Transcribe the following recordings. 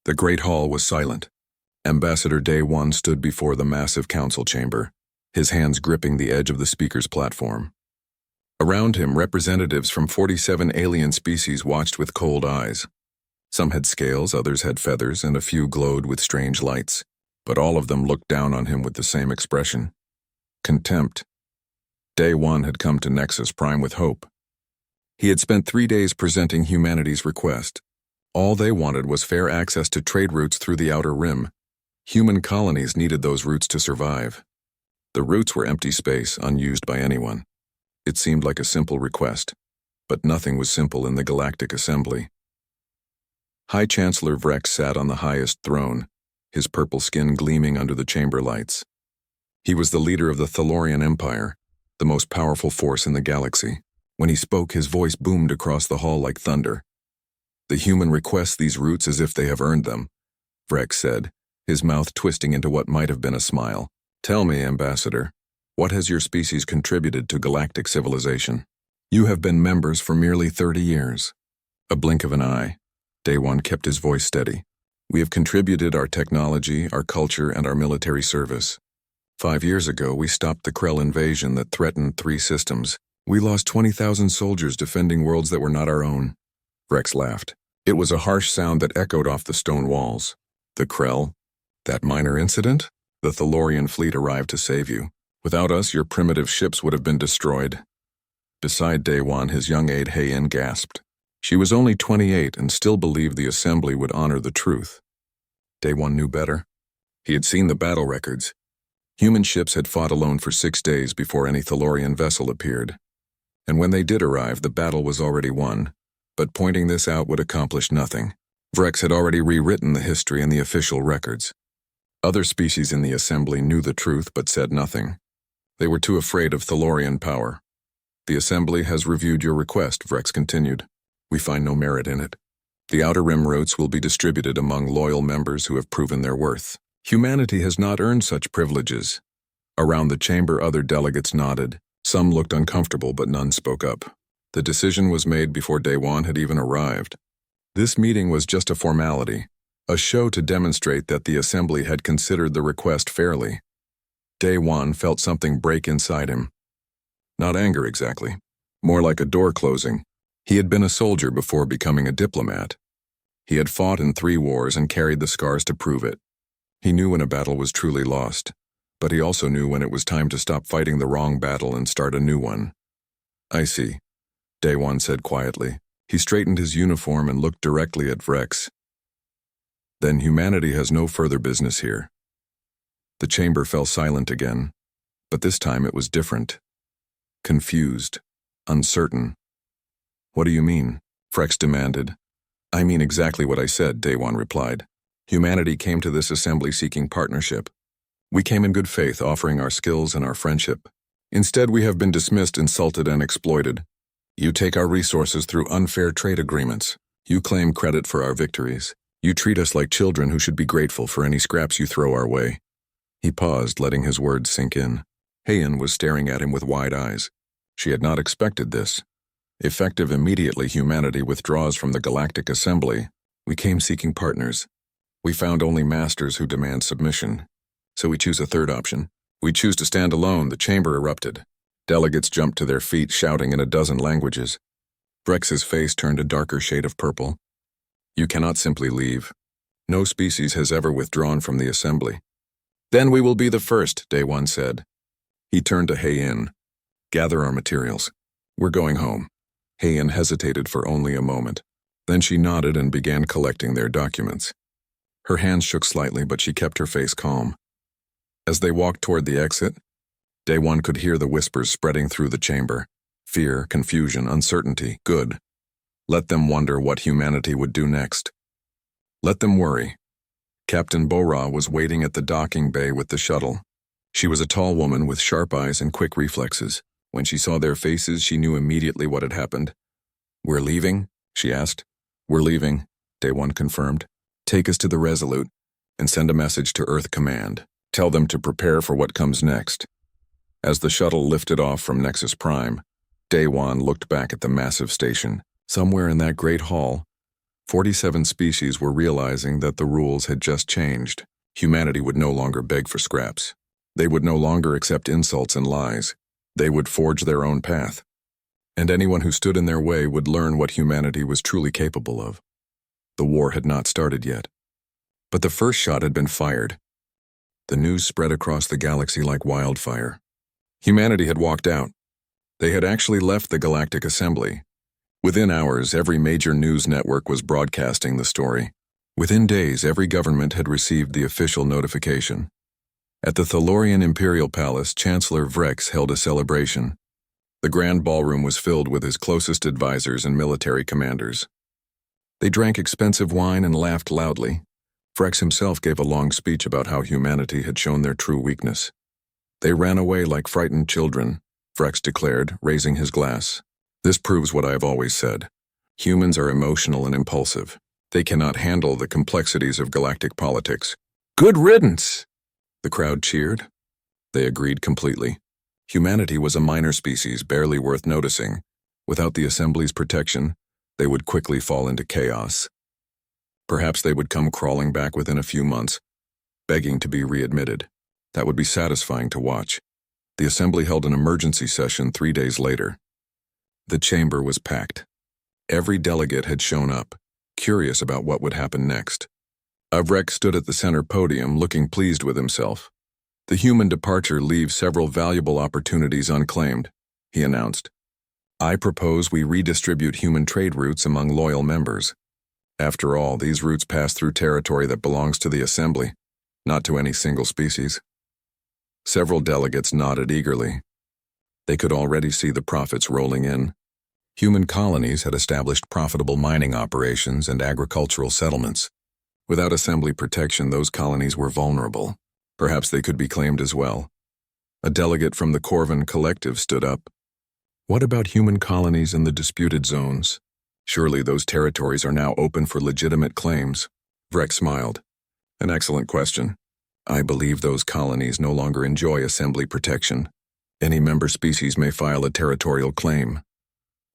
The great hall was silent. Ambassador Day One stood before the massive council chamber, his hands gripping the edge of the speaker's platform. Around him, representatives from 47 alien species watched with cold eyes. Some had scales, others had feathers, and a few glowed with strange lights, but all of them looked down on him with the same expression: contempt. Day One had come to Nexus Prime with hope. He had spent 3 days presenting humanity's request. All they wanted was fair access to trade routes through the Outer Rim. Human colonies needed those routes to survive. The routes were empty space, unused by anyone. It seemed like a simple request, but nothing was simple in the Galactic Assembly. High Chancellor Vrex sat on the highest throne, his purple skin gleaming under the chamber lights. He was the leader of the Thalorian Empire, the most powerful force in the galaxy. When he spoke, his voice boomed across the hall like thunder. "The human requests these routes as if they have earned them," Vrex said, his mouth twisting into what might have been a smile. "Tell me, Ambassador, what has your species contributed to galactic civilization? You have been members for merely 30 years. A blink of an eye. Day One kept his voice steady. We have contributed our technology, our culture, and our military service. 5 years ago, we stopped the Krell invasion that threatened 3 systems. We lost 20,000 soldiers defending worlds that were not our own." Vrex laughed. It was a harsh sound that echoed off the stone walls. "The Krell? That minor incident? The Thalorian fleet arrived to save you. Without us, your primitive ships would have been destroyed." Beside Day One, his young aide Hayin gasped. She was only 28 and still believed the Assembly would honor the truth. Day One knew better. He had seen the battle records. Human ships had fought alone for 6 days before any Thalorian vessel appeared. And when they did arrive, the battle was already won. But pointing this out would accomplish nothing. Vrex had already rewritten the history in the official records. Other species in the Assembly knew the truth but said nothing. They were too afraid of Thalorian power. "The Assembly has reviewed your request," Vrex continued. "We find no merit in it. The Outer Rim routes will be distributed among loyal members who have proven their worth. Humanity has not earned such privileges." Around the chamber, other delegates nodded. Some looked uncomfortable, but none spoke up. The decision was made before Day One had even arrived. This meeting was just a formality, a show to demonstrate that the Assembly had considered the request fairly. Day One felt something break inside him. Not anger exactly, more like a door closing. He had been a soldier before becoming a diplomat. He had fought in 3 wars and carried the scars to prove it. He knew when a battle was truly lost, but he also knew when it was time to stop fighting the wrong battle and start a new one. "I see," Day One said quietly. He straightened his uniform and looked directly at Vrex. "Then humanity has no further business here." The chamber fell silent again, but this time it was different. Confused, uncertain. "What do you mean?" Vrex demanded. "I mean exactly what I said," Day One replied. "Humanity came to this assembly seeking partnership. We came in good faith, offering our skills and our friendship. Instead, we have been dismissed, insulted, and exploited. You take our resources through unfair trade agreements. You claim credit for our victories. You treat us like children who should be grateful for any scraps you throw our way." He paused, letting his words sink in. Hayin was staring at him with wide eyes. She had not expected this. Effective immediately, humanity withdraws from the Galactic Assembly. We came seeking partners. We found only masters who demand submission. So we choose a third option. We choose to stand alone. The chamber erupted. Delegates jumped to their feet, shouting in a dozen languages. Vrex's face turned a darker shade of purple. "You cannot simply leave. No species has ever withdrawn from the Assembly." "Then we will be the first," Day One said. He turned to Hayin. "Gather our materials. We're going home." Hayin hesitated for only a moment. Then she nodded and began collecting their documents. Her hands shook slightly, but she kept her face calm. As they walked toward the exit, Day One could hear the whispers spreading through the chamber. Fear, confusion, uncertainty. Good. Let them wonder what humanity would do next. Let them worry. Captain Bora was waiting at the docking bay with the shuttle. She was a tall woman with sharp eyes and quick reflexes. When she saw their faces, she knew immediately what had happened. "We're leaving?" she asked. "We're leaving," Day One confirmed. "Take us to the Resolute and send a message to Earth Command. Tell them to prepare for what comes next." As the shuttle lifted off from Nexus Prime, Day One looked back at the massive station. Somewhere in that great hall, 47 species were realizing that the rules had just changed. Humanity would no longer beg for scraps. They would no longer accept insults and lies. They would forge their own path. And anyone who stood in their way would learn what humanity was truly capable of. The war had not started yet. But the first shot had been fired. The news spread across the galaxy like wildfire. Humanity had walked out. They had actually left the Galactic Assembly. Within hours, every major news network was broadcasting the story. Within days, every government had received the official notification. At the Thalorian Imperial Palace, Chancellor Vrex held a celebration. The grand ballroom was filled with his closest advisors and military commanders. They drank expensive wine and laughed loudly. Vrex himself gave a long speech about how humanity had shown their true weakness. They ran away like frightened children, Vrex declared, raising his glass. This proves what I have always said. Humans are emotional and impulsive. They cannot handle the complexities of galactic politics. Good riddance! The crowd cheered. They agreed completely. Humanity was a minor species, barely worth noticing. Without the Assembly's protection, they would quickly fall into chaos. Perhaps they would come crawling back within a few months, begging to be readmitted. That would be satisfying to watch. The Assembly held an emergency session 3 days later. The chamber was packed. Every delegate had shown up, curious about what would happen next. Vrex stood at the center podium, looking pleased with himself. The human departure leaves several valuable opportunities unclaimed, he announced. I propose we redistribute human trade routes among loyal members. After all, these routes pass through territory that belongs to the Assembly, not to any single species. Several delegates nodded eagerly. They could already see the profits rolling in. Human colonies had established profitable mining operations and agricultural settlements. Without Assembly protection, those colonies were vulnerable. Perhaps they could be claimed as well. A delegate from the Corvin Collective stood up. What about human colonies in the disputed zones? Surely those territories are now open for legitimate claims. Vrex smiled. An excellent question. I believe those colonies no longer enjoy Assembly protection. Any member species may file a territorial claim.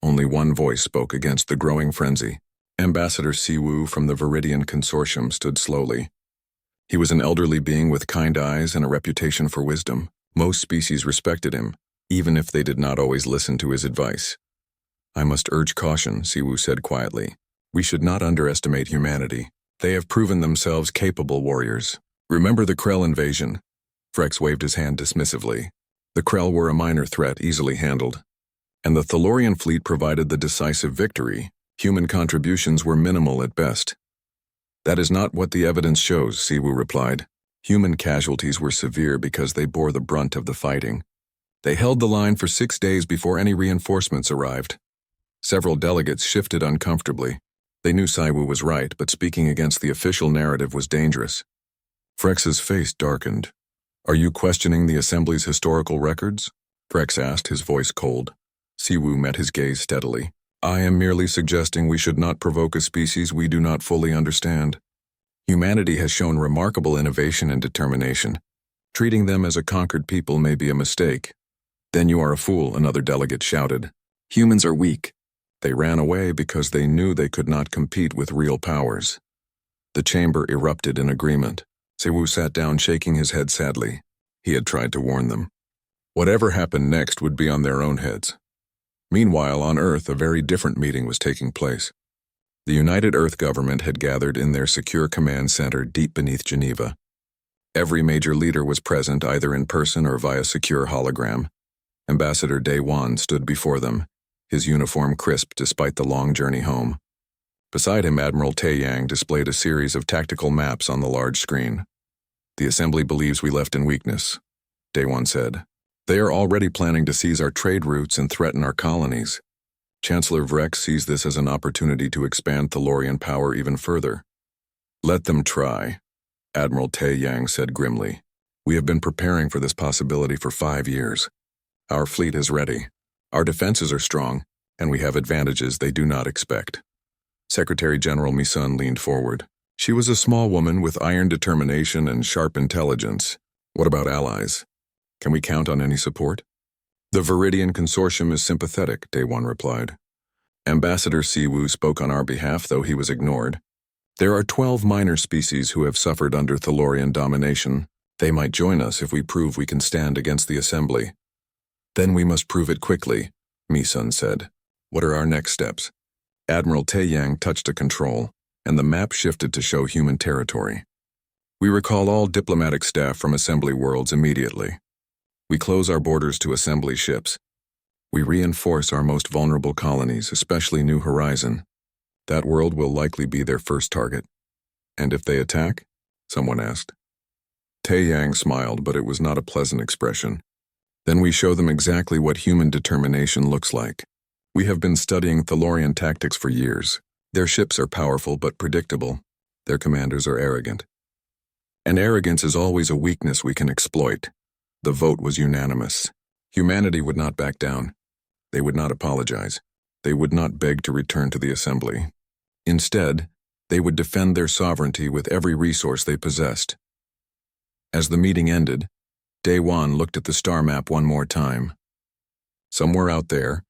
Only one voice spoke against the growing frenzy. Ambassador Siwu from the Viridian Consortium stood slowly. He was an elderly being with kind eyes and a reputation for wisdom. Most species respected him, even if they did not always listen to his advice. I must urge caution, Siwu said quietly. We should not underestimate humanity. They have proven themselves capable warriors. Remember the Krell invasion? Vrex waved his hand dismissively. The Krell were a minor threat, easily handled. And the Thalorian fleet provided the decisive victory. Human contributions were minimal at best. That is not what the evidence shows, Siwu replied. Human casualties were severe because they bore the brunt of the fighting. They held the line for 6 days before any reinforcements arrived. Several delegates shifted uncomfortably. They knew Siwu was right, but speaking against the official narrative was dangerous. Vrex's face darkened. Are you questioning the Assembly's historical records? Vrex asked, his voice cold. Siwu met his gaze steadily. I am merely suggesting we should not provoke a species we do not fully understand. Humanity has shown remarkable innovation and determination. Treating them as a conquered people may be a mistake. Then you are a fool, another delegate shouted. Humans are weak. They ran away because they knew they could not compete with real powers. The chamber erupted in agreement. Siwu sat down, shaking his head sadly. He had tried to warn them. Whatever happened next would be on their own heads. Meanwhile, on Earth, a very different meeting was taking place. The United Earth government had gathered in their secure command center deep beneath Geneva. Every major leader was present, either in person or via secure hologram. Ambassador Day Wan stood before them, his uniform crisp despite the long journey home. Beside him, Admiral Taeyang displayed a series of tactical maps on the large screen. The Assembly believes we left in weakness, Day Wan said. They are already planning to seize our trade routes and threaten our colonies. Chancellor Vrex sees this as an opportunity to expand Thalorian power even further. Let them try, Admiral Taeyang said grimly. We have been preparing for this possibility for 5 years. Our fleet is ready. Our defenses are strong, and we have advantages they do not expect. Secretary General Misun leaned forward. She was a small woman with iron determination and sharp intelligence. What about allies? Can we count on any support? The Viridian Consortium is sympathetic, Day One replied. Ambassador Siwu spoke on our behalf, though he was ignored. There are 12 minor species who have suffered under Thalorian domination. They might join us if we prove we can stand against the Assembly. Then we must prove it quickly, Mi-sun said. What are our next steps? Admiral Taeyang touched a control, and the map shifted to show human territory. We recall all diplomatic staff from Assembly worlds immediately. We close our borders to Assembly ships. We reinforce our most vulnerable colonies, especially New Horizon. That world will likely be their first target. And if they attack? Someone asked. Taeyang smiled, but it was not a pleasant expression. Then we show them exactly what human determination looks like. We have been studying Thalorian tactics for years. Their ships are powerful but predictable. Their commanders are arrogant. And arrogance is always a weakness we can exploit. The vote was unanimous. Humanity would not back down. They would not apologize. They would not beg to return to the Assembly. Instead, they would defend their sovereignty with every resource they possessed. As the meeting ended, Daewon looked at the star map one more time. Somewhere out there,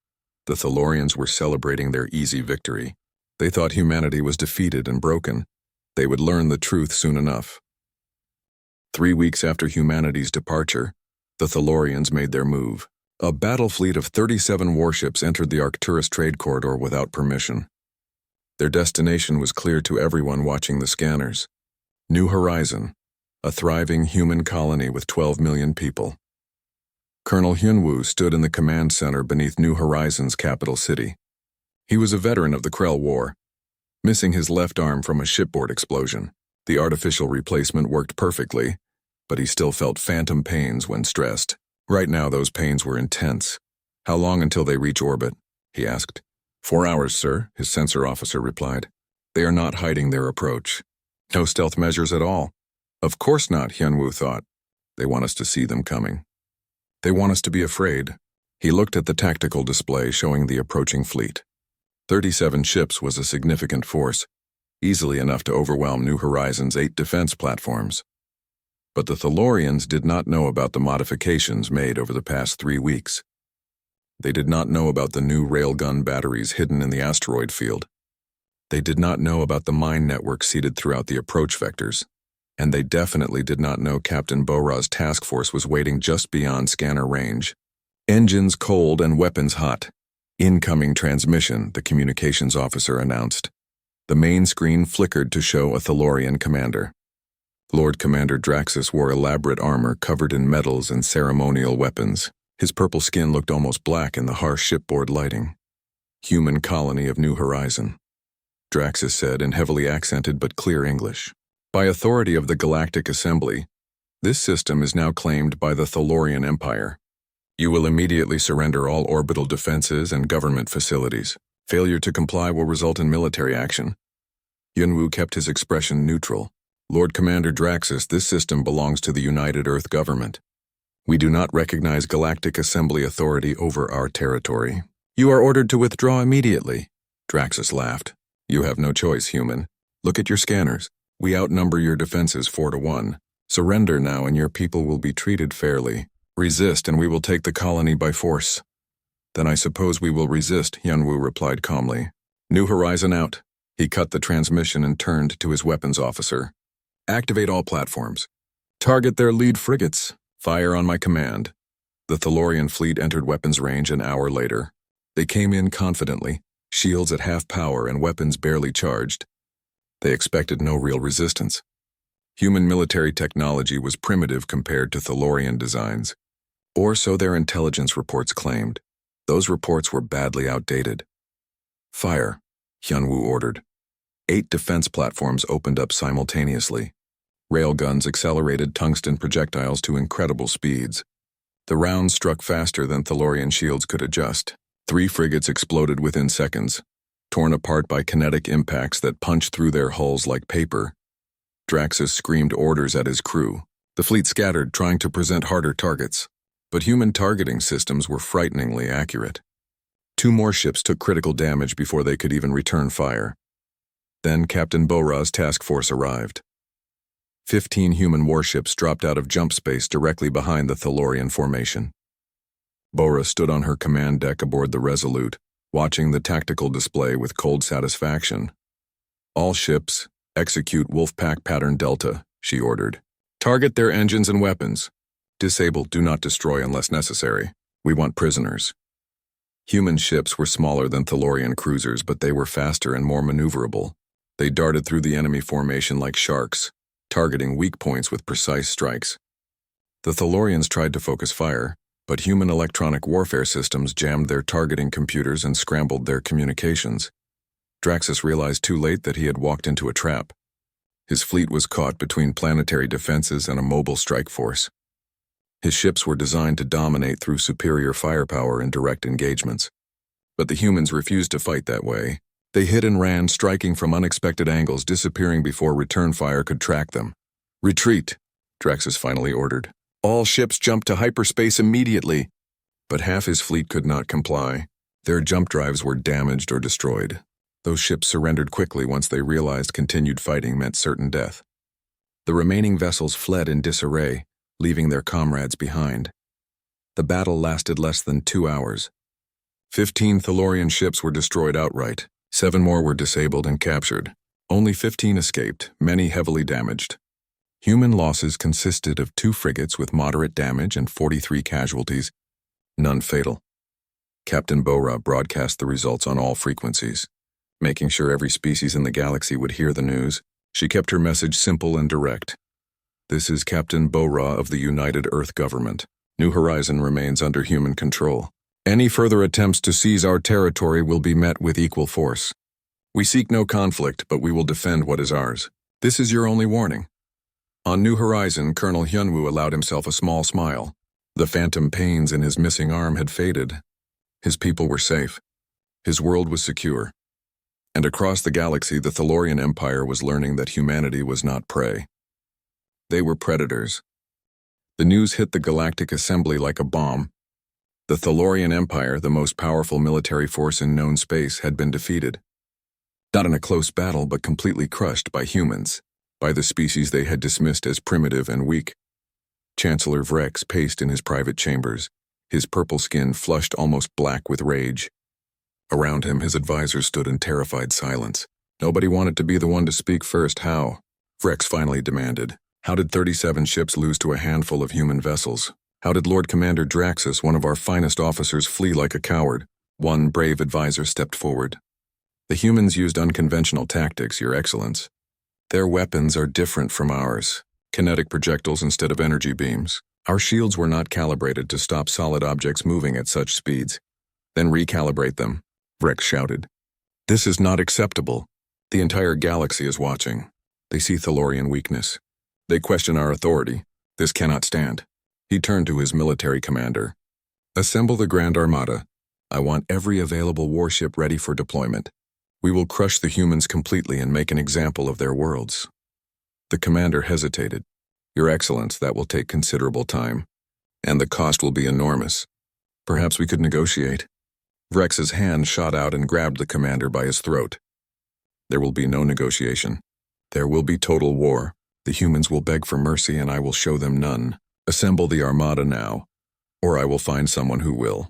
the Thalorians were celebrating their easy victory. They thought humanity was defeated and broken. They would learn the truth soon enough. 3 weeks after humanity's departure, the Thalorians made their move. A battle fleet of 37 warships entered the Arcturus trade corridor without permission. Their destination was clear to everyone watching the scanners. New Horizon, a thriving human colony with 12 million people. Colonel Hyunwoo stood in the command center beneath New Horizon's capital city. He was a veteran of the Krell War, missing his left arm from a shipboard explosion. The artificial replacement worked perfectly, but he still felt phantom pains when stressed. Right now, those pains were intense. How long until they reach orbit? He asked. 4 hours, sir, his sensor officer replied. They are not hiding their approach. No stealth measures at all. Of course not, Hyunwoo thought. They want us to see them coming. They want us to be afraid. He looked at the tactical display showing the approaching fleet. 37 ships was a significant force, easily enough to overwhelm New Horizon's 8 defense platforms. But the Thalorians did not know about the modifications made over the past 3 weeks. They did not know about the new railgun batteries hidden in the asteroid field. They did not know about the mine network seeded throughout the approach vectors. And they definitely did not know Captain Bora's task force was waiting just beyond scanner range. Engines cold and weapons hot. Incoming transmission, the communications officer announced. The main screen flickered to show a Thalorian commander. Lord Commander Draxus wore elaborate armor covered in medals and ceremonial weapons. His purple skin looked almost black in the harsh shipboard lighting. Human colony of New Horizon, Draxus said in heavily accented but clear English. By authority of the Galactic Assembly, this system is now claimed by the Thalorian Empire. You will immediately surrender all orbital defenses and government facilities. Failure to comply will result in military action. Hyunwoo kept his expression neutral. Lord Commander Draxus, this system belongs to the United Earth government. We do not recognize Galactic Assembly authority over our territory. You are ordered to withdraw immediately. Draxus laughed. You have no choice, human. Look at your scanners. We outnumber your defenses 4 to 1. Surrender now and your people will be treated fairly. Resist and we will take the colony by force. Then I suppose we will resist, Hyunwoo replied calmly. New Horizon out. He cut the transmission and turned to his weapons officer. Activate all platforms. Target their lead frigates. Fire on my command. The Thalorian fleet entered weapons range an hour later. They came in confidently, shields at half power and weapons barely charged. They expected no real resistance. Human military technology was primitive compared to Thalorian designs. Or so their intelligence reports claimed. Those reports were badly outdated. Fire, Hyunwoo ordered. 8 defense platforms opened up simultaneously. Railguns accelerated tungsten projectiles to incredible speeds. The rounds struck faster than Thalorian shields could adjust. 3 frigates exploded within seconds, torn apart by kinetic impacts that punched through their hulls like paper. Draxus screamed orders at his crew. The fleet scattered, trying to present harder targets. But human targeting systems were frighteningly accurate. 2 more ships took critical damage before they could even return fire. Then Captain Bora's task force arrived. 15 human warships dropped out of jump space directly behind the Thalorian formation. Bora stood on her command deck aboard the Resolute, watching the tactical display with cold satisfaction. "All ships, execute Wolfpack Pattern Delta," she ordered. "Target their engines and weapons. Disable, do not destroy unless necessary. We want prisoners." Human ships were smaller than Thalorian cruisers, but they were faster and more maneuverable. They darted through the enemy formation like sharks, targeting weak points with precise strikes. The Thalorians tried to focus fire, but human electronic warfare systems jammed their targeting computers and scrambled their communications. Draxus realized too late that he had walked into a trap. His fleet was caught between planetary defenses and a mobile strike force. His ships were designed to dominate through superior firepower in direct engagements. But the humans refused to fight that way. They hid and ran, striking from unexpected angles, disappearing before return fire could track them. "Retreat," Draxus finally ordered. "All ships jump to hyperspace immediately." But half his fleet could not comply. Their jump drives were damaged or destroyed. Those ships surrendered quickly once they realized continued fighting meant certain death. The remaining vessels fled in disarray, leaving their comrades behind. The battle lasted less than 2 hours. 15 Thalorian ships were destroyed outright. 7 more were disabled and captured. Only 15 escaped, many heavily damaged. Human losses consisted of 2 frigates with moderate damage and 43 casualties, none fatal. Captain Bora broadcast the results on all frequencies. Making sure every species in the galaxy would hear the news, she kept her message simple and direct. "This is Captain Bora of the United Earth Government. New Horizon remains under human control. Any further attempts to seize our territory will be met with equal force. We seek no conflict, but we will defend what is ours. This is your only warning." On New Horizon, Colonel Hyunwoo allowed himself a small smile. The phantom pains in his missing arm had faded. His people were safe. His world was secure. And across the galaxy, the Thalorian Empire was learning that humanity was not prey. They were predators. The news hit the Galactic Assembly like a bomb. The Thalorian Empire, the most powerful military force in known space, had been defeated. Not in a close battle, but completely crushed by humans, by the species they had dismissed as primitive and weak. Chancellor Vrex paced in his private chambers, his purple skin flushed almost black with rage. Around him, his advisors stood in terrified silence. Nobody wanted to be the one to speak first. "How?" Vrex finally demanded. "How did 37 ships lose to a handful of human vessels? How did Lord Commander Draxus, one of our finest officers, flee like a coward?" One brave advisor stepped forward. "The humans used unconventional tactics, Your Excellence. Their weapons are different from ours. Kinetic projectiles instead of energy beams. Our shields were not calibrated to stop solid objects moving at such speeds." "Then recalibrate them," Vrex shouted. "This is not acceptable. The entire galaxy is watching. They see Thalorian weakness. They question our authority. This cannot stand." He turned to his military commander. "Assemble the Grand Armada. I want every available warship ready for deployment. We will crush the humans completely and make an example of their worlds." The commander hesitated. "Your Excellence, that will take considerable time, and the cost will be enormous. Perhaps we could negotiate." Vrex's hand shot out and grabbed the commander by his throat. "There will be no negotiation. There will be total war. The humans will beg for mercy and I will show them none. Assemble the Armada now, or I will find someone who will."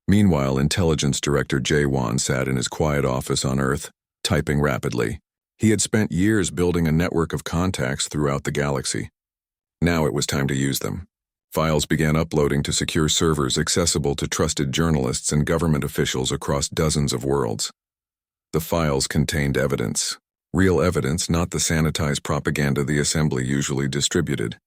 Meanwhile, Intelligence Director Jae-Won sat in his quiet office on Earth, typing rapidly. He had spent years building a network of contacts throughout the galaxy. Now it was time to use them. Files began uploading to secure servers accessible to trusted journalists and government officials across dozens of worlds. The files contained evidence. Real evidence, not the sanitized propaganda the Assembly usually distributed.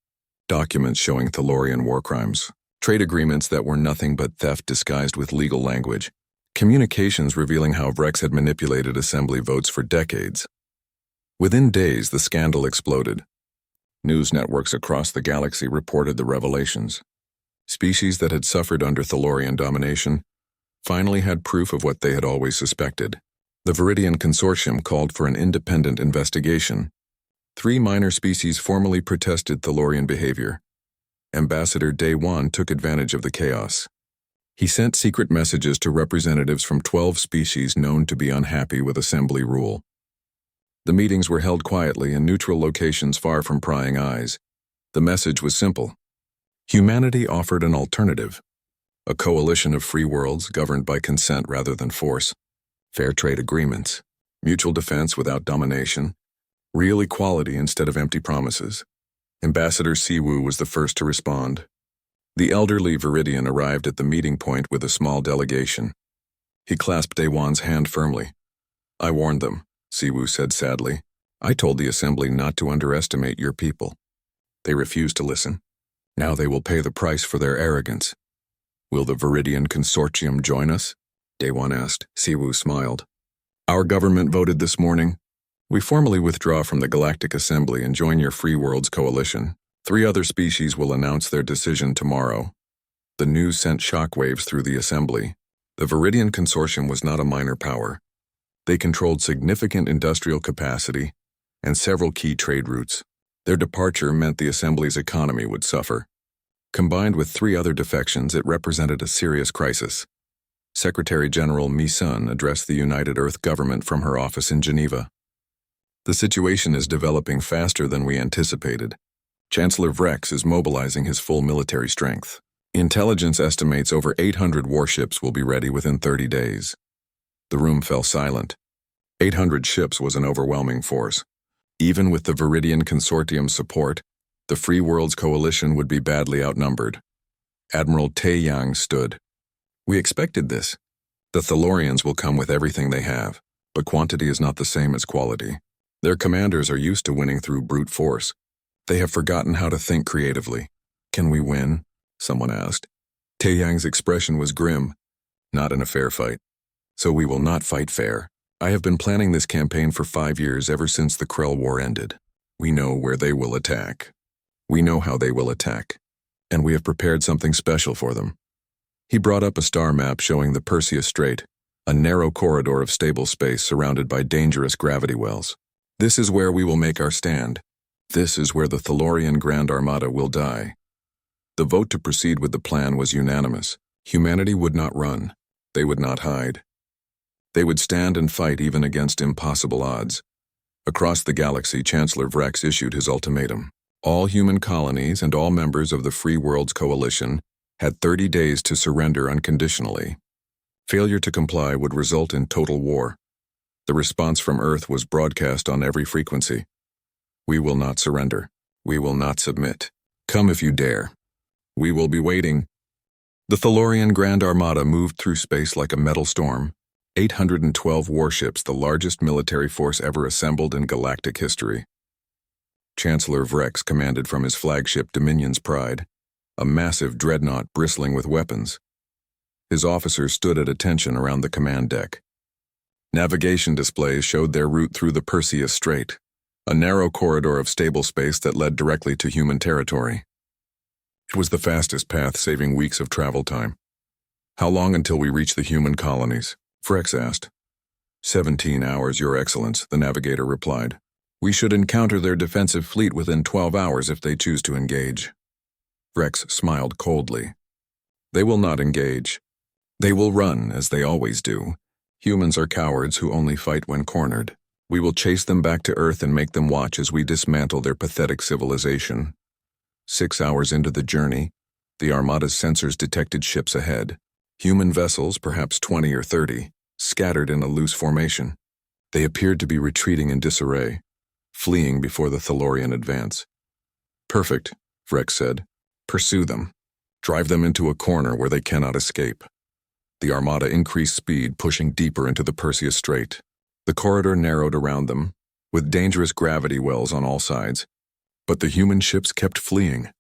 Documents showing Thalorian war crimes. Trade agreements that were nothing but theft disguised with legal language. Communications revealing how Vrex had manipulated Assembly votes for decades. Within days, the scandal exploded. News networks across the galaxy reported the revelations. Species that had suffered under Thalorian domination finally had proof of what they had always suspected. The Viridian Consortium called for an independent investigation. 3 minor species formally protested Thalorian behavior. Ambassador Daewon took advantage of the chaos. He sent secret messages to representatives from 12 species known to be unhappy with Assembly rule. The meetings were held quietly in neutral locations far from prying eyes. The message was simple. Humanity offered an alternative. A coalition of free worlds governed by consent rather than force. Fair trade agreements. Mutual defense without domination. Real equality instead of empty promises. Ambassador Siwu was the first to respond. The elderly Viridian arrived at the meeting point with a small delegation. He clasped Daewon's hand firmly. I warned them, Siwu said sadly. I told the assembly not to underestimate your people. They refused to listen. Now they will pay the price for their arrogance. Will the Viridian Consortium join us? Daewon asked. Siwu smiled. Our government voted this morning. We formally withdraw from the Galactic Assembly and join your Free Worlds coalition. 3 other species will announce their decision tomorrow. The news sent shockwaves through the assembly. The Viridian Consortium was not a minor power. They controlled significant industrial capacity and several key trade routes. Their departure meant the assembly's economy would suffer. Combined with 3 other defections, it represented a serious crisis. Secretary General Mi Sun addressed the United Earth government from her office in Geneva. The situation is developing faster than we anticipated. Chancellor Vrex is mobilizing his full military strength. Intelligence estimates over 800 warships will be ready within 30 days. The room fell silent. 800 ships was an overwhelming force. Even with the Viridian Consortium's support, the Free Worlds Coalition would be badly outnumbered. Admiral Taeyang stood. We expected this. The Thalorians will come with everything they have, but quantity is not the same as quality. Their commanders are used to winning through brute force. They have forgotten how to think creatively. Can we win? Someone asked. Taeyang's expression was grim. Not in a fair fight. So we will not fight fair. I have been planning this campaign for 5 years ever since the Krell War ended. We know where they will attack. We know how they will attack. And we have prepared something special for them. He brought up a star map showing the Perseus Strait, a narrow corridor of stable space surrounded by dangerous gravity wells. This is where we will make our stand. This is where the Thalorian Grand Armada will die. The vote to proceed with the plan was unanimous. Humanity would not run. They would not hide. They would stand and fight even against impossible odds. Across the galaxy, Chancellor Vrex issued his ultimatum. All human colonies and all members of the Free Worlds Coalition had 30 days to surrender unconditionally. Failure to comply would result in total war. The response from Earth was broadcast on every frequency. We will not surrender. We will not submit. Come if you dare. We will be waiting. The Thalorian Grand Armada moved through space like a metal storm. 812 warships, the largest military force ever assembled in galactic history. Chancellor Vrex commanded from his flagship Dominion's Pride, a massive dreadnought bristling with weapons. His officers stood at attention around the command deck. Navigation displays showed their route through the Perseus Strait, a narrow corridor of stable space that led directly to human territory. It was the fastest path, saving weeks of travel time. How long until we reach the human colonies? Vrex asked. 17 hours, Your Excellence, the navigator replied. We should encounter their defensive fleet within 12 hours if they choose to engage. Vrex smiled coldly. They will not engage. They will run, as they always do. Humans are cowards who only fight when cornered. We will chase them back to Earth and make them watch as we dismantle their pathetic civilization. 6 hours into the journey, the Armada's sensors detected ships ahead. Human vessels, perhaps 20 or 30, scattered in a loose formation. They appeared to be retreating in disarray, fleeing before the Thalorian advance. Perfect, Vrex said. Pursue them. Drive them into a corner where they cannot escape. The Armada increased speed, pushing deeper into the Perseus Strait. The corridor narrowed around them, with dangerous gravity wells on all sides. But the human ships kept fleeing,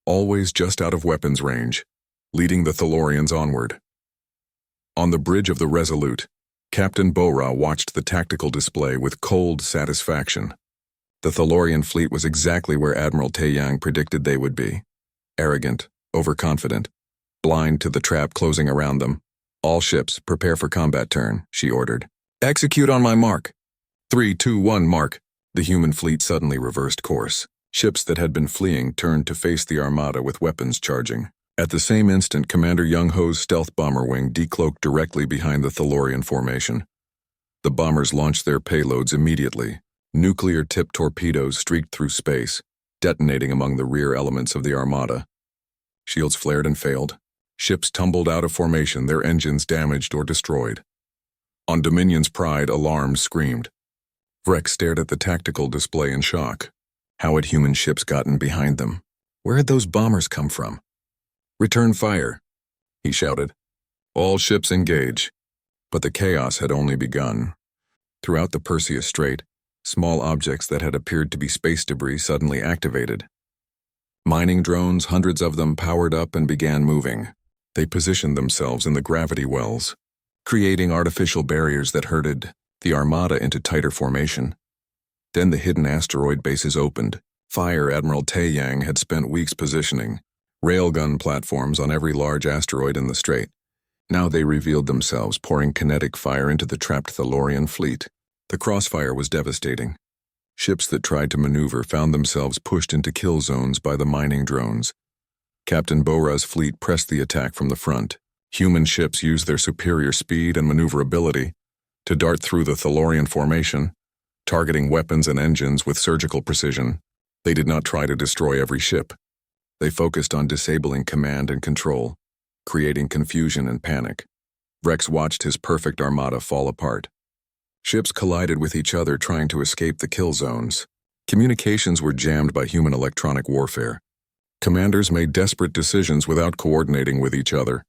always just out of weapons range, leading the Thalorians onward. On the bridge of the Resolute, Captain Bora watched the tactical display with cold satisfaction. The Thalorian fleet was exactly where Admiral Taeyang predicted they would be. Arrogant, overconfident, blind to the trap closing around them. All ships, prepare for combat turn, she ordered. Execute on my mark. 3, 2, 1, mark. The human fleet suddenly reversed course. Ships that had been fleeing turned to face the Armada with weapons charging. At the same instant, Commander Young-Ho's stealth bomber wing decloaked directly behind the Thalorian formation. The bombers launched their payloads immediately. Nuclear-tipped torpedoes streaked through space, detonating among the rear elements of the Armada. Shields flared and failed. Ships tumbled out of formation, their engines damaged or destroyed. On Dominion's Pride, alarms screamed. Vrex stared at the tactical display in shock. How had human ships gotten behind them? Where had those bombers come from? "Return fire," he shouted. "All ships engage." But the chaos had only begun. Throughout the Perseus Strait, small objects that had appeared to be space debris suddenly activated. Mining drones, hundreds of them, powered up and began moving. They positioned themselves in the gravity wells, creating artificial barriers that herded the armada into tighter formation. Then the hidden asteroid bases opened. Fire Admiral Taeyang had spent weeks positioning railgun platforms on every large asteroid in the strait. Now they revealed themselves, pouring kinetic fire into the trapped Thalorian fleet. The crossfire was devastating. Ships that tried to maneuver found themselves pushed into kill zones by the mining drones. Captain Bora's fleet pressed the attack from the front. Human ships used their superior speed and maneuverability to dart through the Thalorian formation, targeting weapons and engines with surgical precision. They did not try to destroy every ship. They focused on disabling command and control, creating confusion and panic. Vrex watched his perfect armada fall apart. Ships collided with each other trying to escape the kill zones. Communications were jammed by human electronic warfare. Commanders made desperate decisions without coordinating with each other.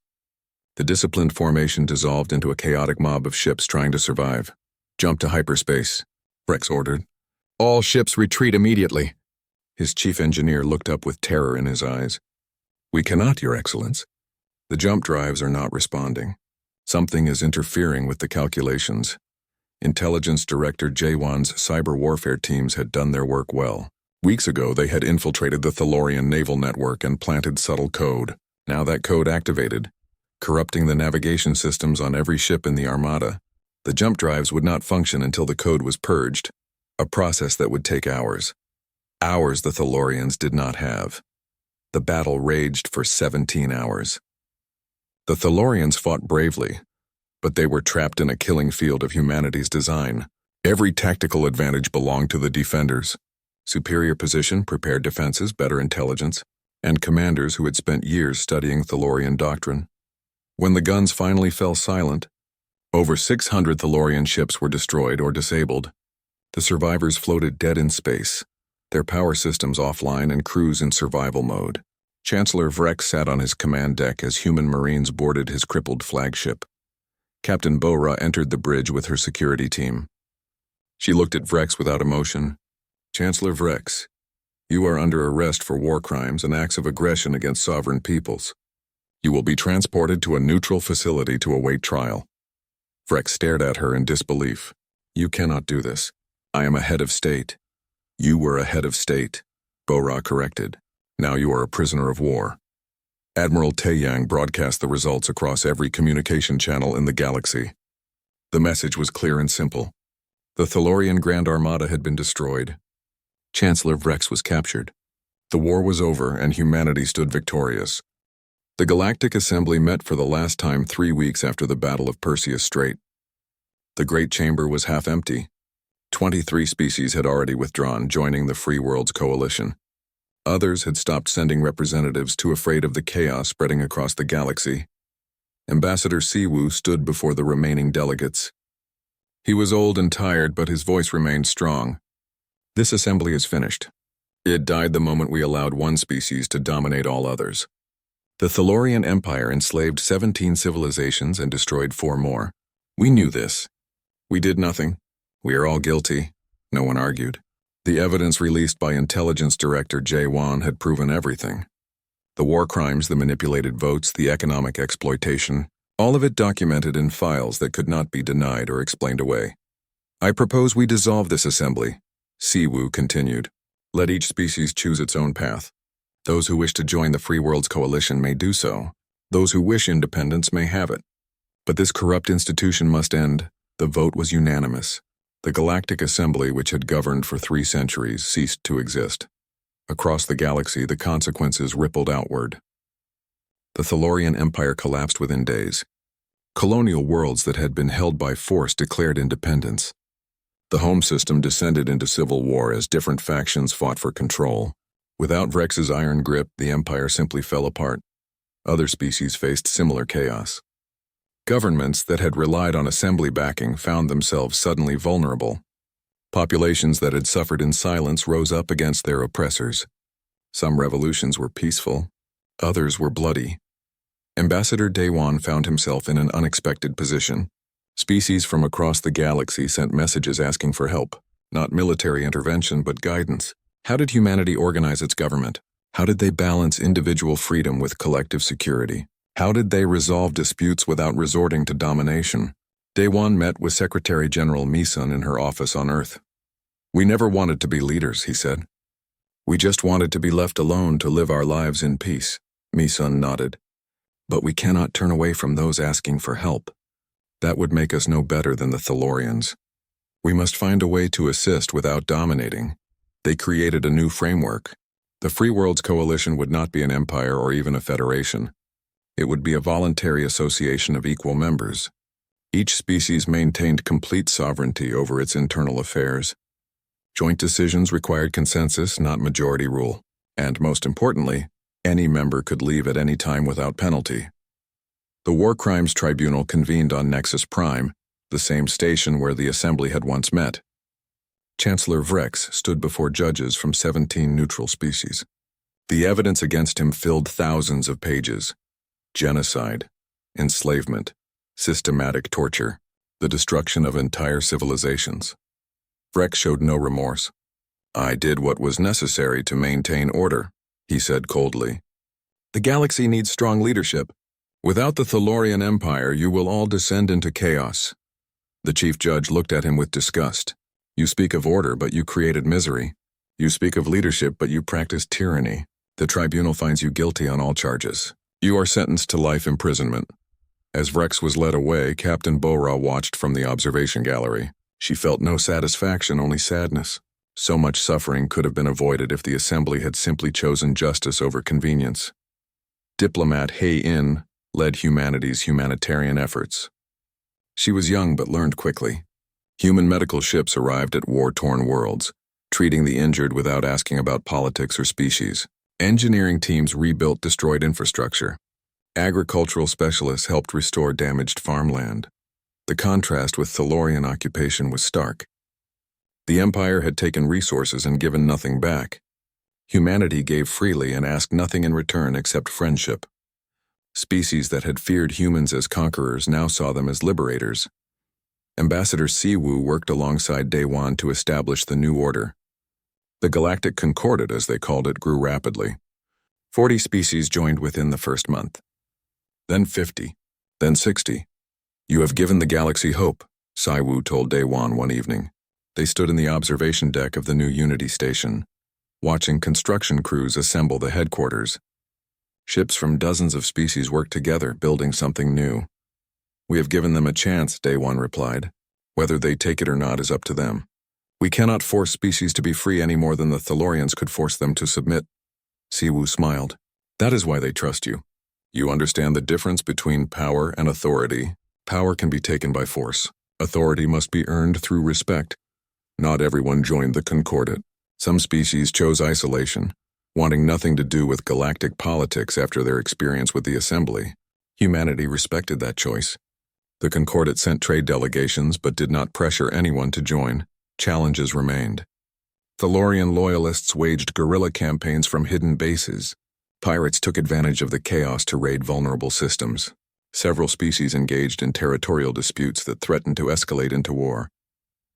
The disciplined formation dissolved into a chaotic mob of ships trying to survive. "Jump to hyperspace," Vrex ordered. "All ships retreat immediately." His chief engineer looked up with terror in his eyes. "We cannot, Your Excellence. The jump drives are not responding. Something is interfering with the calculations." Intelligence Director Jaewon's cyber warfare teams had done their work well. Weeks ago, they had infiltrated the Thalorian naval network and planted subtle code. Now that code activated, corrupting the navigation systems on every ship in the Armada. The jump drives would not function until the code was purged, a process that would take hours. Hours the Thalorians did not have. The battle raged for 17 hours. The Thalorians fought bravely, but they were trapped in a killing field of humanity's design. Every tactical advantage belonged to the defenders. Superior position, prepared defenses, better intelligence, and commanders who had spent years studying Thalorian doctrine. When the guns finally fell silent, over 600 Thalorian ships were destroyed or disabled. The survivors floated dead in space, their power systems offline and crews in survival mode. Chancellor Vrex sat on his command deck as human marines boarded his crippled flagship. Captain Bora entered the bridge with her security team. She looked at Vrex without emotion. "Chancellor Vrex, you are under arrest for war crimes and acts of aggression against sovereign peoples. You will be transported to a neutral facility to await trial." Vrex stared at her in disbelief. "You cannot do this. I am a head of state." "You were a head of state," Bora corrected. "Now you are a prisoner of war." Admiral Taeyang broadcast the results across every communication channel in the galaxy. The message was clear and simple. The Thalorian Grand Armada had been destroyed. Chancellor Vrex was captured. The war was over and humanity stood victorious. The Galactic Assembly met for the last time 3 weeks after the Battle of Perseus Strait. The Great Chamber was half empty. 23 species had already withdrawn, joining the Free Worlds Coalition. Others had stopped sending representatives, too afraid of the chaos spreading across the galaxy. Ambassador Siwoo stood before the remaining delegates. He was old and tired, but his voice remained strong. "This assembly is finished. It died the moment we allowed one species to dominate all others. The Thalorian Empire enslaved 17 civilizations and destroyed 4 more. We knew this. We did nothing. We are all guilty," no one argued. The evidence released by Intelligence Director Jaewon had proven everything. The war crimes, the manipulated votes, the economic exploitation, all of it documented in files that could not be denied or explained away. "I propose we dissolve this assembly," Siwoo continued. "Let each species choose its own path. Those who wish to join the Free Worlds Coalition may do so. Those who wish independence may have it. But this corrupt institution must end." The vote was unanimous. The Galactic Assembly, which had governed for 3 centuries, ceased to exist. Across the galaxy, the consequences rippled outward. The Thalorian Empire collapsed within days. Colonial worlds that had been held by force declared independence. The home system descended into civil war as different factions fought for control. Without Vrex's iron grip, the Empire simply fell apart. Other species faced similar chaos. Governments that had relied on assembly backing found themselves suddenly vulnerable. Populations that had suffered in silence rose up against their oppressors. Some revolutions were peaceful, others were bloody. Ambassador Daewon found himself in an unexpected position. Species from across the galaxy sent messages asking for help, not military intervention but guidance. How did humanity organize its government? How did they balance individual freedom with collective security? How did they resolve disputes without resorting to domination? Daewon met with Secretary General Misun in her office on Earth. "We never wanted to be leaders," he said. "We just wanted to be left alone to live our lives in peace." Misun nodded. "But we cannot turn away from those asking for help. That would make us no better than the Thalorians. We must find a way to assist without dominating." They created a new framework. The Free Worlds Coalition would not be an empire or even a federation. It would be a voluntary association of equal members. Each species maintained complete sovereignty over its internal affairs. Joint decisions required consensus, not majority rule. And most importantly, any member could leave at any time without penalty. The War Crimes Tribunal convened on Nexus Prime, the same station where the Assembly had once met. Chancellor Vrex stood before judges from 17 neutral species. The evidence against him filled thousands of pages. Genocide, enslavement, systematic torture, the destruction of entire civilizations. Vrex showed no remorse. "I did what was necessary to maintain order," he said coldly. "The galaxy needs strong leadership. Without the Thalorian Empire, you will all descend into chaos." The chief judge looked at him with disgust. "You speak of order, but you created misery. You speak of leadership, but you practice tyranny. The tribunal finds you guilty on all charges. You are sentenced to life imprisonment." As Vrex was led away, Captain Bora watched from the observation gallery. She felt no satisfaction, only sadness. So much suffering could have been avoided if the Assembly had simply chosen justice over convenience. Diplomat Hei In led humanity's humanitarian efforts. She was young but learned quickly. Human medical ships arrived at war-torn worlds, treating the injured without asking about politics or species. Engineering teams rebuilt destroyed infrastructure. Agricultural specialists helped restore damaged farmland. The contrast with Thalorian occupation was stark. The Empire had taken resources and given nothing back. Humanity gave freely and asked nothing in return except friendship. Species that had feared humans as conquerors now saw them as liberators. Ambassador Siwu worked alongside Daewon to establish the new order. The Galactic Concordat, as they called it, grew rapidly. 40 species joined within the first month. Then 50. Then 60. "You have given the galaxy hope," Siwu told Daewon one evening. They stood in the observation deck of the new Unity station, watching construction crews assemble the headquarters. Ships from dozens of species worked together, building something new. "We have given them a chance," Daewon replied. "Whether they take it or not is up to them. We cannot force species to be free any more than the Thalorians could force them to submit." Siwu smiled. "That is why they trust you. You understand the difference between power and authority. Power can be taken by force. Authority must be earned through respect. Not everyone joined the Concordat. Some species chose isolation, wanting nothing to do with galactic politics after their experience with the Assembly. Humanity respected that choice. The Concordat sent trade delegations but did not pressure anyone to join. Challenges remained. Thalorian loyalists waged guerrilla campaigns from hidden bases. Pirates took advantage of the chaos to raid vulnerable systems. Several species engaged in territorial disputes that threatened to escalate into war.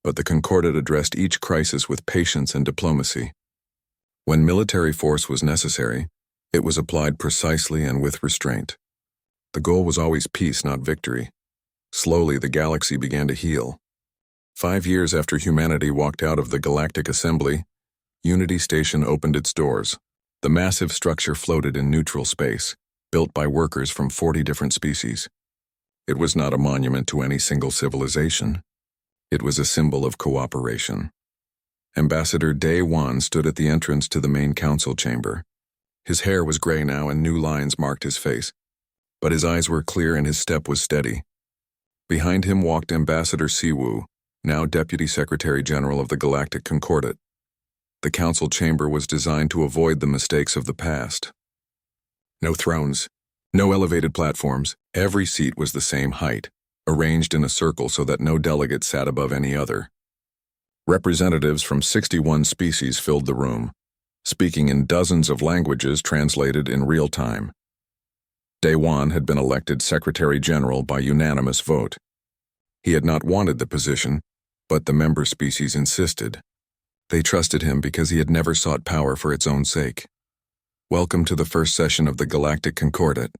But the Concordat addressed each crisis with patience and diplomacy. When military force was necessary, it was applied precisely and with restraint. The goal was always peace, not victory. Slowly, the galaxy began to heal. 5 years after humanity walked out of the Galactic Assembly, Unity Station opened its doors. The massive structure floated in neutral space, built by workers from 40 different species. It was not a monument to any single civilization. It was a symbol of cooperation. Ambassador Daewon stood at the entrance to the main council chamber. His hair was gray now and new lines marked his face, but his eyes were clear and his step was steady. Behind him walked Ambassador Siwu, now Deputy Secretary General of the Galactic Concordat. The council chamber was designed to avoid the mistakes of the past. "No thrones, No elevated platforms, every seat was the same height, arranged in a circle so that no delegate sat above any other. Representatives from 61 species filled the room, speaking in dozens of languages translated in real time. Day One had been elected Secretary General by unanimous vote. He had not wanted the position, but the member species insisted. They trusted him because he had never sought power for its own sake. "Welcome to the first session of the Galactic Concordat,"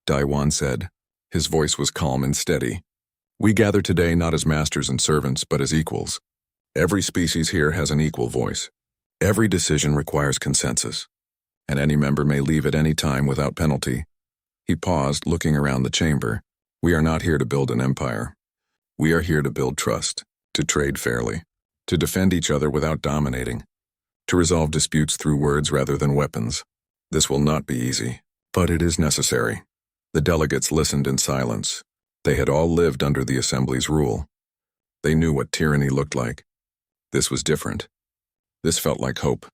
Daiwan said. His voice was calm and steady. "We gather today not as masters and servants, but as equals. Every species here has an equal voice. Every decision requires consensus, and any member may leave at any time without penalty." He paused, looking around the chamber. "We are not here to build an empire. We are here to build trust, to trade fairly, to defend each other without dominating, to resolve disputes through words rather than weapons. This will not be easy, but it is necessary." The delegates listened in silence. They had all lived under the Assembly's rule. They knew what tyranny looked like. This was different. This felt like hope.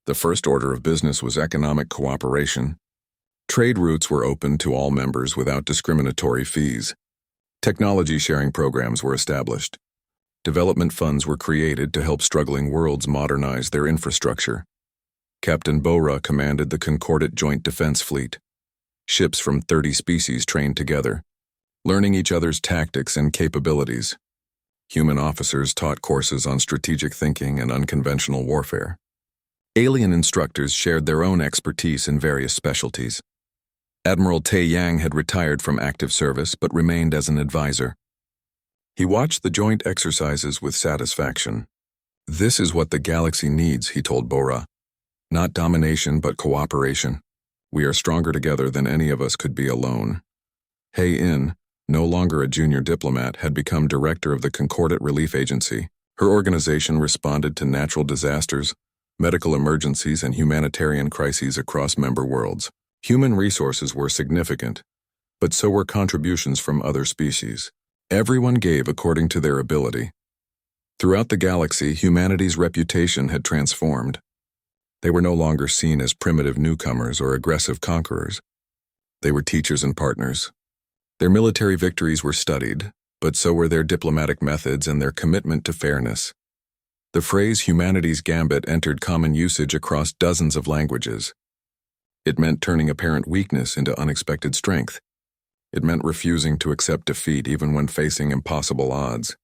The first order of business was economic cooperation. Trade routes were open to all members without discriminatory fees. Technology sharing programs were established. Development funds were created to help struggling worlds modernize their infrastructure. Captain Bora commanded the Concordat Joint Defense Fleet. Ships from 30 species trained together, learning each other's tactics and capabilities. Human officers taught courses on strategic thinking and unconventional warfare. Alien instructors shared their own expertise in various specialties. Admiral Tae Yang had retired from active service but remained as an advisor. He watched the joint exercises with satisfaction. "This is what the galaxy needs," he told Bora. "Not domination, but cooperation. We are stronger together than any of us could be alone." Hei In, no longer a junior diplomat, had become director of the Concordat Relief Agency. Her organization responded to natural disasters, medical emergencies, and humanitarian crises across member worlds. Human resources were significant, but so were contributions from other species. Everyone gave according to their ability. Throughout the galaxy, humanity's reputation had transformed. They were no longer seen as primitive newcomers or aggressive conquerors. They were teachers and partners. Their military victories were studied, but so were their diplomatic methods and their commitment to fairness. The phrase humanity's gambit entered common usage across dozens of languages. It meant turning apparent weakness into unexpected strength. It meant refusing to accept defeat even when facing impossible odds.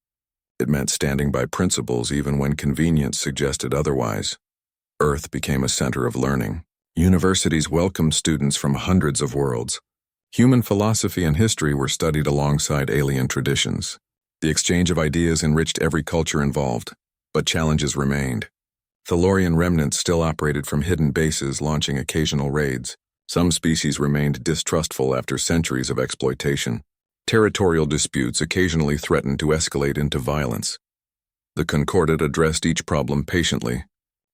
It meant standing by principles even when convenience suggested otherwise. Earth became a center of learning. Universities welcomed students from hundreds of worlds. Human philosophy and history were studied alongside alien traditions. The exchange of ideas enriched every culture involved, but challenges remained. Thalorian remnants still operated from hidden bases, launching occasional raids. Some species remained distrustful after centuries of exploitation. Territorial disputes occasionally threatened to escalate into violence. The Concordat addressed each problem patiently.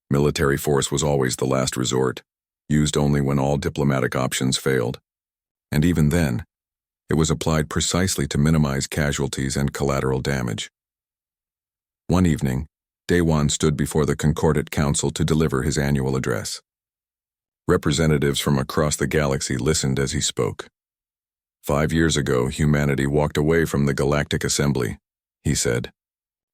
Military force was always the last resort, used only when all diplomatic options failed. And even then, it was applied precisely to minimize casualties and collateral damage. One evening, Daewon stood before the Concordat Council to deliver his annual address. Representatives from across the galaxy listened as he spoke. 5 years ago, humanity walked away from the Galactic Assembly, he said.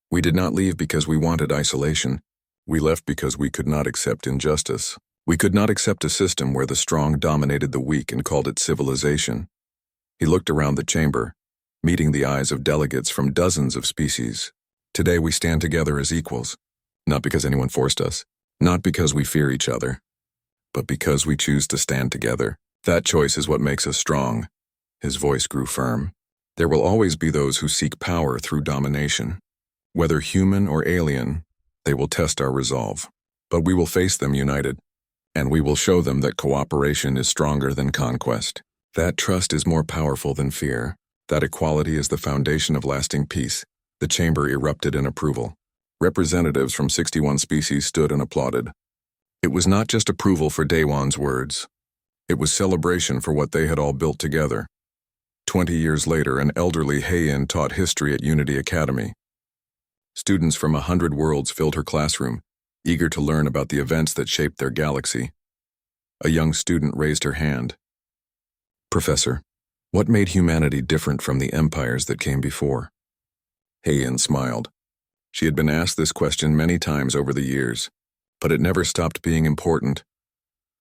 "We did not leave because we wanted isolation. We left because we could not accept injustice. We could not accept a system where the strong dominated the weak and called it civilization." He looked around the chamber, meeting the eyes of delegates from dozens of species. "Today we stand together as equals, not because anyone forced us, not because we fear each other, but because we choose to stand together. That choice is what makes us strong." His voice grew firm. "There will always be those who seek power through domination. Whether human or alien, they will test our resolve. But we will face them united, and we will show them that cooperation is stronger than conquest. That trust is more powerful than fear. That equality is the foundation of lasting peace." The chamber erupted in approval. Representatives from 61 species stood and applauded. It was not just approval for Daewon's words. It was celebration for what they had all built together. 20 years later, an elderly Heian taught history at Unity Academy. Students from 100 worlds filled her classroom, eager to learn about the events that shaped their galaxy. A young student raised her hand. Professor, what made humanity different from the empires that came before? Heian smiled. She had been asked this question many times over the years, but it never stopped being important.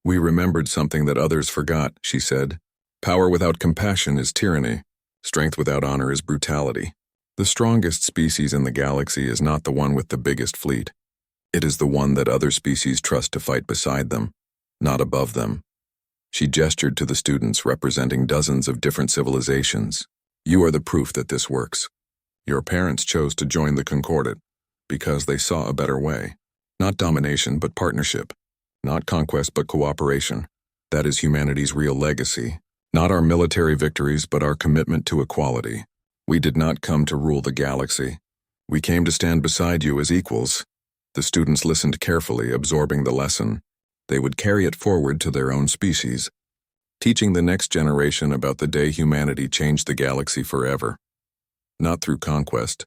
We remembered something that others forgot, she said. Power without compassion is tyranny. Strength without honor is brutality. The strongest species in the galaxy is not the one with the biggest fleet. It is the one that other species trust to fight beside them, not above them. She gestured to the students representing dozens of different civilizations. You are the proof that this works. Your parents chose to join the Concordat because they saw a better way. Not domination, but partnership. Not conquest, but cooperation. That is humanity's real legacy. Not our military victories, but our commitment to equality. We did not come to rule the galaxy. We came to stand beside you as equals. The students listened carefully, absorbing the lesson. They would carry it forward to their own species, teaching the next generation about the day humanity changed the galaxy forever. Not through conquest,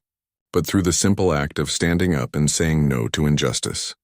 but through the simple act of standing up and saying no to injustice.